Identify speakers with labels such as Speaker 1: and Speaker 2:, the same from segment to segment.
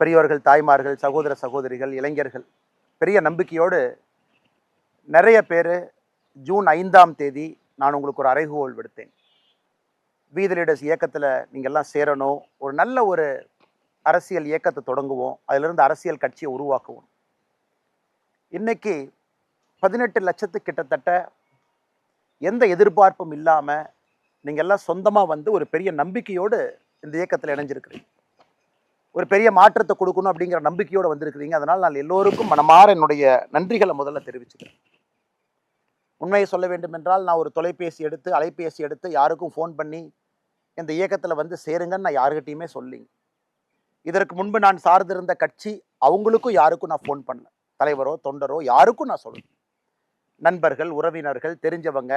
Speaker 1: பெரியவர்கள், தாய்மார்கள், சகோதர சகோதரிகள், இளைஞர்கள் பெரிய நம்பிக்கையோடு நிறைய பேர் ஜூன் 5ஆம் தேதி நான் உங்களுக்கு ஒரு அறைகூவல் விடுத்தேன். வி தி லீடர்ஸ் இயக்கத்தில் நீங்கள்லாம் சேரணும், ஒரு நல்ல ஒரு அரசியல் இயக்கத்தை தொடங்குவோம், அதிலிருந்து அரசியல் கட்சியை உருவாக்குவோம். இன்னைக்கு 18 லட்சத்துக்கு கிட்டத்தட்ட எந்த எதிர்பார்ப்பும் இல்லாமல் நீங்கள் எல்லாம் சொந்தமாக வந்து ஒரு பெரிய நம்பிக்கையோடு இந்த இயக்கத்தில் இணைஞ்சிருக்கிறீங்க. ஒரு பெரிய மாற்றத்தை கொடுக்கணும் அப்படிங்கிற நம்பிக்கையோடு வந்திருக்கிறீங்க. அதனால் நான் எல்லோருக்கும் மனமாற என்னுடைய நன்றிகளை முதல்ல தெரிவிச்சுக்கிறேன். உண்மையை சொல்ல வேண்டும் என்றால், நான் ஒரு அலைபேசி எடுத்து யாருக்கும் ஃபோன் பண்ணி இந்த இயக்கத்தில் வந்து சேருங்கன்னு நான் யாருக்கிட்டையுமே சொல்லிங்க. இதற்கு முன்பு நான் சார்ந்திருந்த கட்சி அவங்களுக்கும் யாருக்கும் நான் ஃபோன் பண்ணல. தலைவரோ தொண்டரோ யாருக்கும் நான் சொல்லணும். நண்பர்கள், உறவினர்கள், தெரிஞ்சவங்க,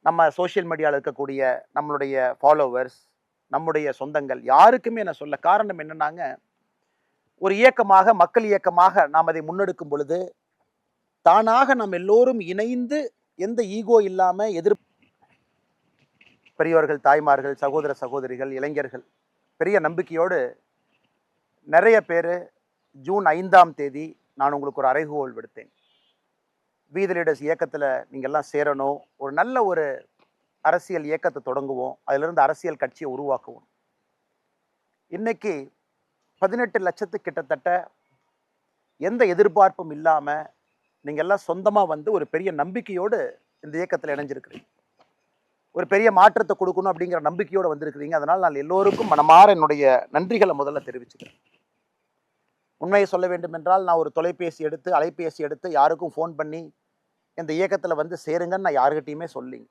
Speaker 1: நம்ம சோஷியல் மீடியாவில் இருக்கக்கூடிய நம்மளுடைய ஃபாலோவர்ஸ், நம்முடைய சொந்தங்கள் யாருக்குமே நான் சொல்ல. காரணம் என்னன்னாங்க, ஒரு இயக்கமாக, மக்கள் இயக்கமாக நாம் அதை முன்னெடுக்கும் பொழுது தானாக நாம் எல்லோரும் இணைந்து எந்த ஈகோ இல்லாமல் பெரியவர்கள், தாய்மார்கள், சகோதர சகோதரிகள், இளைஞர்கள் பெரிய நம்பிக்கையோடு நிறைய பேர் ஜூன் 5ஆம் தேதி நான் உங்களுக்கு ஒரு அறைகூவல் விடுத்தேன். வி தி லீடர்ஸ் இயக்கத்தில் நீங்கள்லாம் சேரணும், ஒரு நல்ல ஒரு அரசியல் இயக்கத்தை தொடங்குவோம், அதிலிருந்து அரசியல் கட்சியை உருவாக்குவோம். இன்னைக்கு 18 லட்சத்துக்கு கிட்டத்தட்ட எந்த எதிர்பார்ப்பும் இல்லாமல் நீங்கள் எல்லாம் சொந்தமாக வந்து ஒரு பெரிய நம்பிக்கையோடு இந்த இயக்கத்தில் இணைஞ்சிருக்கிறீங்க. ஒரு பெரிய மாற்றத்தை கொடுக்கணும் அப்படிங்கிற நம்பிக்கையோடு வந்திருக்கிறீங்க. அதனால் நான் எல்லோருக்கும் மனமாற என்னுடைய நன்றிகளை முதல்ல தெரிவிச்சுக்கிறேன். உண்மையை சொல்ல வேண்டும் என்றால், நான் ஒரு அலைபேசி எடுத்து யாருக்கும் ஃபோன் பண்ணி இந்த இயக்கத்தில் வந்து சேருங்கன்னு நான் யாருக்கிட்டையுமே சொல்லிங்க.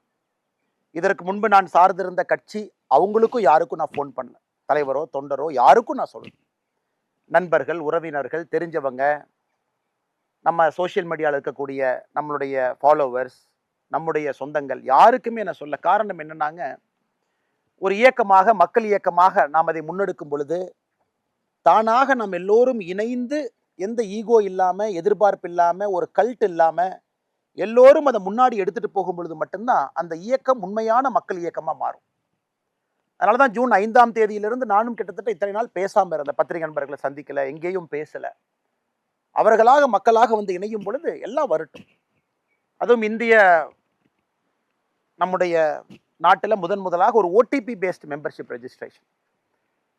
Speaker 1: இதற்கு முன்பு நான் சார்ந்திருந்த கட்சி அவங்களுக்கும் யாருக்கும் நான் ஃபோன் பண்ணல. தலைவரோ தொண்டரோ யாருக்கும் நான் சொல்லணும். நண்பர்கள், உறவினர்கள், தெரிஞ்சவங்க, நம்ம சோஷியல் மீடியாவில் இருக்கக்கூடிய நம்மளுடைய ஃபாலோவர்ஸ், நம்முடைய சொந்தங்கள் யாருக்குமே நான் சொல்ல. காரணம் என்னன்னாங்க, ஒரு இயக்கமாக, மக்கள் இயக்கமாக நாம் அதை முன்னெடுக்கும் பொழுது தானாக நாம் எல்லோரும் இணைந்து எந்த ஈகோ இல்லாமல், எதிர்பார்ப்பு இல்லாமல், ஒரு கல்ட் இல்லாமல் எல்லோரும் அதை முன்னாடி எடுத்துகிட்டு போகும் பொழுது மட்டும்தான் அந்த இயக்கம் உண்மையான மக்கள் இயக்கமாக மாறும். அதனால தான் ஜூன் 5ஆம் தேதியிலிருந்து நானும் கிட்டத்தட்ட இத்தனை நாள் பேசாமல் இருந்தேன். பத்திரிகை நண்பர்களை சந்திக்கலை, எங்கேயும் பேசலை. அவர்களாக மக்களாக வந்து இணையும் பொழுது எல்லாம் வரட்டும். அதுவும் நம்முடைய நாட்டில் முதலாக ஒரு ஓடிபி பேஸ்ட் மெம்பர்ஷிப் ரெஜிஸ்ட்ரேஷன்.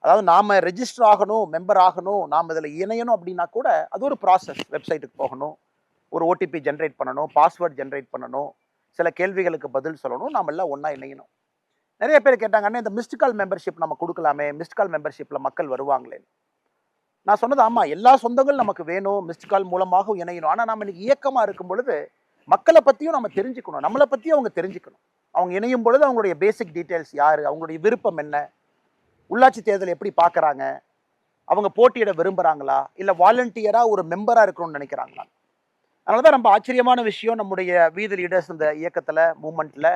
Speaker 1: அதாவது நாம் ரெஜிஸ்டர் ஆகணும், மெம்பர் ஆகணும், நாம் இதில் இணையணும் அப்படின்னா கூட அது ஒரு ப்ராசஸ். வெப்சைட்டுக்கு போகணும், ஒரு ஓடிபி ஜென்ரேட் பண்ணணும், பாஸ்வேர்ட் ஜென்ரேட் பண்ணணும், சில கேள்விகளுக்கு பதில் சொல்லணும், நாம் எல்லாம் ஒன்றா இணையணும். நிறைய பேர் கேட்டாங்கன்னா, இந்த மிஸ்டு கால் மெம்பர்ஷிப் நம்ம கொடுக்கலாமே, மிஸ்டு கால் மெம்பர்ஷிப்பில் மக்கள் வருவாங்களே. நான் சொன்னது ஆமாம், எல்லா சொந்தங்களும் நமக்கு வேணும், மிஸ்டு கால் மூலமாக இணையணும். ஆனால் நம்ம இன்னைக்கு இயக்கமாக இருக்கும் பொழுது மக்களை பற்றியும் நம்ம தெரிஞ்சுக்கணும், நம்மளை பற்றியும் அவங்க தெரிஞ்சுக்கணும். அவங்க இணையும் பொழுது அவங்களுடைய பேசிக் டீட்டெயில்ஸ் யார், அவங்களுடைய விருப்பம் என்ன, உள்ளாட்சி தேர்தல் எப்படி பார்க்குறாங்க, அவங்க போட்டியிட விரும்புகிறாங்களா, இல்லை வாலண்டியராக ஒரு மெம்பராக இருக்கணும்னு நினைக்கிறாங்களா. அதனால தான் நம்ம ஆச்சரியமான விஷயம், நம்முடைய வி தி லீடர்ஸ் இந்த இயக்கத்தில், மூமெண்ட்டில்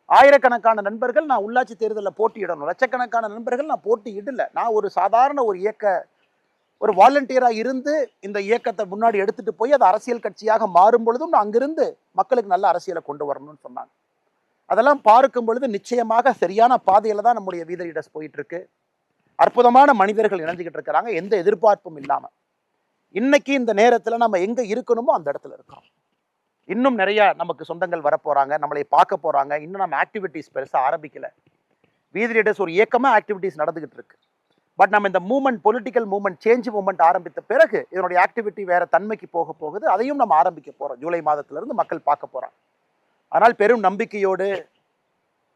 Speaker 1: ஆயிரக்கணக்கான நண்பர்கள் நான் உள்ளாட்சி தேர்தலில் போட்டியிடணும், லட்சக்கணக்கான நண்பர்கள் நான் போட்டியிடலை. நான் ஒரு சாதாரண ஒரு வாலண்டியராக இருந்து இந்த இயக்கத்தை முன்னாடி எடுத்துகிட்டு போய் அது அரசியல் கட்சியாக மாறும் பொழுதும் நான் அங்கிருந்து மக்களுக்கு நல்ல அரசியலை கொண்டு வரணும்னு சொன்னாங்க. அதெல்லாம் பார்க்கும் பொழுது நிச்சயமாக சரியான பாதையில் தான் நம்முடைய வி தி லீடர்ஸ் போயிட்டு இருக்கு. அற்புதமான மனிதர்கள் இணைஞ்சிக்கிட்டு இருக்கிறாங்க, எந்த எதிர்பார்ப்பும் இல்லாமல். இன்னைக்கு இந்த நேரத்தில் நம்ம எங்கே இருக்கணுமோ அந்த இடத்துல இருக்கிறோம். இன்னும் நிறைய நமக்கு சொந்தங்கள் வரப்போகிறாங்க, நம்மளை பார்க்க போகிறாங்க. இன்னும் நம்ம ஆக்டிவிட்டீஸ் பெருசாக ஆரம்பிக்கலை. வி தி லீடர்ஸ் ஒரு இயக்கமாக ஆக்டிவிட்டீஸ் நடந்துகிட்டு இருக்கு. பட் நம்ம இந்த moment, political moment, change moment ஆரம்பித்த பிறகு இதனுடைய ஆக்டிவிட்டி வேறு தன்மைக்கு போகுது. அதையும் நம்ம ஆரம்பிக்க போகிறோம். ஜூலை மாதத்திலிருந்து மக்கள் பார்க்க போகிறாங்க. ஆனால் பெரும் நம்பிக்கையோடு,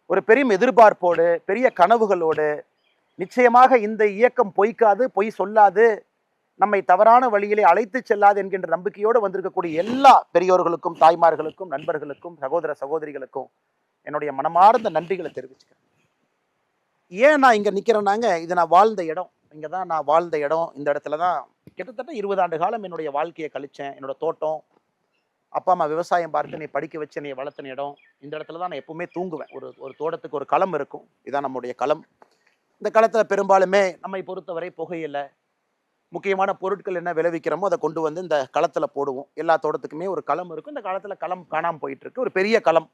Speaker 1: ஒரு பெரும் எதிர்பார்ப்போடு, பெரிய கனவுகளோடு, நிச்சயமாக இந்த இயக்கம் பொய்க்காது, பொய் சொல்லாது, நம்மை தவறான வழியிலே அழைத்து செல்லாது என்கின்ற நம்பிக்கையோடு வந்திருக்கக்கூடிய எல்லா பெரியோர்களுக்கும், தாய்மார்களுக்கும், நண்பர்களுக்கும், சகோதர சகோதரிகளுக்கும் என்னுடைய மனமார்ந்த நன்றிகளை தெரிவிச்சுக்கிறேன். ஏன் நான் இங்கே நிற்கிறேன்னாங்க, இது நான் வாழ்ந்த இடம், இங்கே தான் நான் வாழ்ந்த இடம். இந்த இடத்துல தான் கிட்டத்தட்ட 20 ஆண்டு காலம் என்னுடைய வாழ்க்கையை கழித்தேன். என்னோட தோட்டம், அப்பா அம்மா விவசாயம் பார்த்து என்னை படிக்க வச்சு என்னை வளர்த்தின இடம். இந்த இடத்துல தான் நான் எப்பவுமே தூங்குவேன். ஒரு தோட்டத்துக்கு ஒரு களம் இருக்கும், இதுதான் நம்முடைய களம். இந்த களத்தில் பெரும்பாலுமே நம்மை பொறுத்தவரை புகையிலை, முக்கியமான பொருட்கள் என்ன விளைவிக்கிறோமோ அதை கொண்டு வந்து இந்த களத்தில் போடுவோம். எல்லா தோட்டத்துக்குமே ஒரு களம் இருக்கும். இந்த காலத்தில் களம் காணாமல் போயிட்டு இருக்கு, ஒரு பெரிய களம்.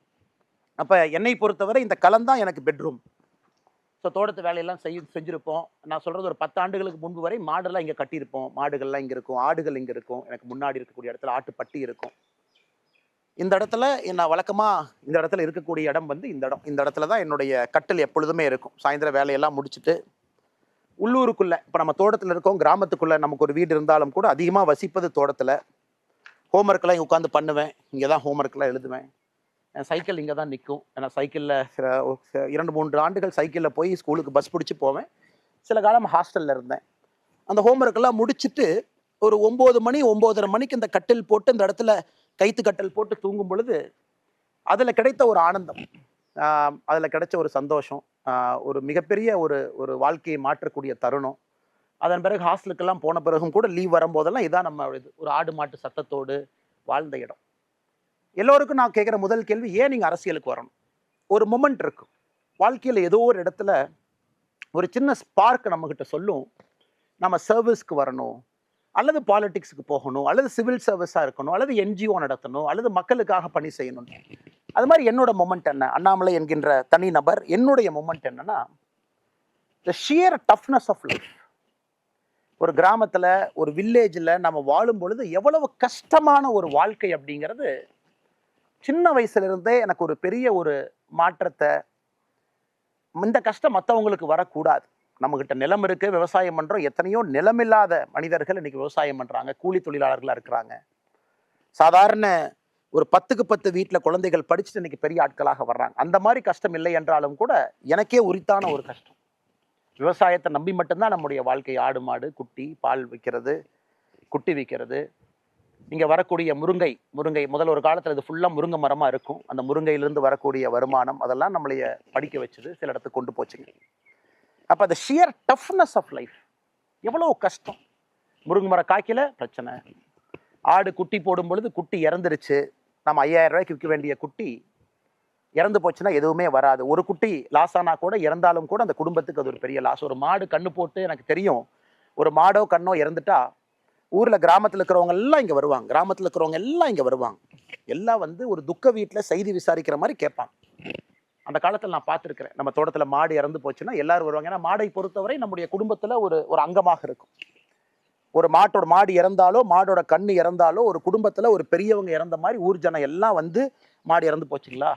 Speaker 1: அப்போ என்னை பொறுத்தவரை இந்த களம் தான் எனக்கு பெட்ரூம். ஸோ தோட்டத்து வேலையெல்லாம் செஞ்சுருப்போம். நான் சொல்கிறது ஒரு 10 ஆண்டுகளுக்கு முன்பு வரை மாடெல்லாம் இங்கே கட்டியிருப்போம். மாடுகள்லாம் இங்கே இருக்கும், ஆடுகள் இங்கே இருக்கும். எனக்கு முன்னாடி இருக்கக்கூடிய இடத்துல ஆட்டுப்பட்டி இருக்கும். இந்த இடத்துல நான் வழக்கமாக இந்த இடத்துல இருக்கக்கூடிய இடம் வந்து இந்த இடத்துல தான் என்னுடைய கட்டில் எப்பொழுதுமே இருக்கும். சாயந்தரம் வேலையெல்லாம் முடிச்சுட்டு உள்ளூருக்குள்ளே, இப்போ நம்ம தோட்டத்தில் இருக்கோம், கிராமத்துக்குள்ளே நமக்கு ஒரு வீடு இருந்தாலும் கூட அதிகமாக வசிப்பது தோட்டத்தில். ஹோம்ஒர்க்கெல்லாம் இங்கே உட்காந்து பண்ணுவேன். இங்கே தான் ஹோம்ஒர்க்கெல்லாம் எழுதுவேன். சைக்கிள் இங்கே தான் நிற்கும். ஏன்னா சைக்கிளில் 2-3 ஆண்டுகள் சைக்கிளில் போய் ஸ்கூலுக்கு பஸ் பிடிச்சி போவேன். சில காலம் ஹாஸ்டலில் இருந்தேன். அந்த ஹோம்ஒர்க்கெல்லாம் முடிச்சுட்டு ஒரு 9 மணி 9:30 மணிக்கு இந்த கட்டில் போட்டு இந்த இடத்துல கைத்து கட்டில் போட்டு தூங்கும் பொழுது அதில் கிடைத்த ஒரு ஆனந்தம், அதில் கிடைச்ச ஒரு சந்தோஷம், ஒரு மிகப்பெரிய ஒரு வாழ்க்கையை மாற்றக்கூடிய தருணம். அதன் பிறகு ஹாஸ்டலுக்கெல்லாம் போன பிறகும் கூட லீவ் வரும்போதெல்லாம் இதான் நம்ம ஒரு ஆடு மாட்டு சத்தத்தோடு வாழ்ந்த இடம். எல்லோருக்கும் நான் கேட்குற முதல் கேள்வி, ஏன் நீங்கள் அரசியலுக்கு வரணும்? ஒரு மொமெண்ட் இருக்கும் வாழ்க்கையில், ஏதோ ஒரு இடத்துல ஒரு சின்ன ஸ்பார்க் நம்மக்கிட்ட சொல்லும், நம்ம சர்வீஸ்க்கு வரணும், அல்லது பாலிடிக்ஸுக்கு போகணும், அல்லது சிவில் சர்வீஸாக இருக்கணும், அல்லது என்ஜிஓ நடத்தணும், அல்லது மக்களுக்காக பணி செய்யணும். அது மாதிரி என்னோட மொமெண்ட் என்ன, அண்ணாமலை என்கின்ற தனி நபர், என்னுடைய மொமெண்ட் என்னன்னா, the shear toughness of life. ஒரு கிராமத்தில், ஒரு வில்லேஜில் நம்ம வாழும் பொழுது எவ்வளவு கஷ்டமான ஒரு வாழ்க்கை அப்படிங்கிறது சின்ன வயசுலேருந்தே எனக்கு ஒரு பெரிய ஒரு மாற்றத்தை, இந்த கஷ்டம் மற்றவங்களுக்கு வரக்கூடாது. நம்மகிட்ட நிலம் இருக்கு, விவசாயம் பண்றோம். எத்தனையோ நிலமில்லாத மனிதர்கள் இன்னைக்கு விவசாயம் பண்றாங்க, கூலி தொழிலாளர்களா இருக்கிறாங்க. சாதாரண ஒரு 10க்கு 10 வீட்டில் குழந்தைகள் படிச்சுட்டு இன்னைக்கு பெரிய ஆட்களாக வர்றாங்க. அந்த மாதிரி கஷ்டம் இல்லை என்றாலும் கூட எனக்கே உரித்தான ஒரு கஷ்டம். விவசாயத்தை நம்பி மட்டும்தான் நம்முடைய வாழ்க்கை. ஆடு மாடு, குட்டி, பால் விற்கிறது, குட்டி விற்கிறது. இங்கே வரக்கூடிய முருங்கை முதல்ல ஒரு காலத்தில் இது ஃபுல்லாக முருங்கை மரமாக இருக்கும். அந்த முருங்கையிலிருந்து வரக்கூடிய வருமானம் அதெல்லாம் நம்மளைய படிக்க வச்சது, சில இடத்துக்கு கொண்டு போச்சுங்க. அப்போ அந்த ஷியர் டஃப்னஸ் ஆஃப் லைஃப், எவ்வளோ கஷ்டம். முருங்கை மரம் காய்க்கல பிரச்சனை, ஆடு குட்டி போடும் பொழுது குட்டி இறந்துருச்சு, நம்ம 5000 ரூபாய்க்கு விற்க வேண்டிய குட்டி இறந்து போச்சுன்னா எதுவுமே வராது. ஒரு குட்டி லாஸ் ஆனால் கூட, இறந்தாலும் கூட அந்த குடும்பத்துக்கு அது ஒரு பெரிய லாஸ். ஒரு மாடு கண்ணு போட்டு, எனக்கு தெரியும், ஒரு மாடோ கண்ணோ இறந்துட்டா ஊரில் கிராமத்தில் இருக்கிறவங்க எல்லாம் இங்கே வருவாங்க, கிராமத்தில் இருக்கிறவங்க எல்லாம் இங்கே வருவாங்க. எல்லாம் வந்து ஒரு துக்க வீட்டில் செய்தி விசாரிக்கிற மாதிரி கேட்பாங்க. அந்த காலத்தில் நான் பார்த்துருக்கிறேன். நம்ம தோட்டத்தில் மாடு இறந்து போச்சுன்னா எல்லாரும் வருவாங்க. ஏன்னா மாடை பொறுத்தவரை நம்முடைய குடும்பத்தில் ஒரு அங்கமாக இருக்கும். ஒரு மாடு இறந்தாலோ, மாடோட கண்ணு இறந்தாலோ, ஒரு குடும்பத்தில் ஒரு பெரியவங்க இறந்த மாதிரி ஊர் ஜனம் எல்லாம் வந்து, மாடு இறந்து போச்சுங்களா,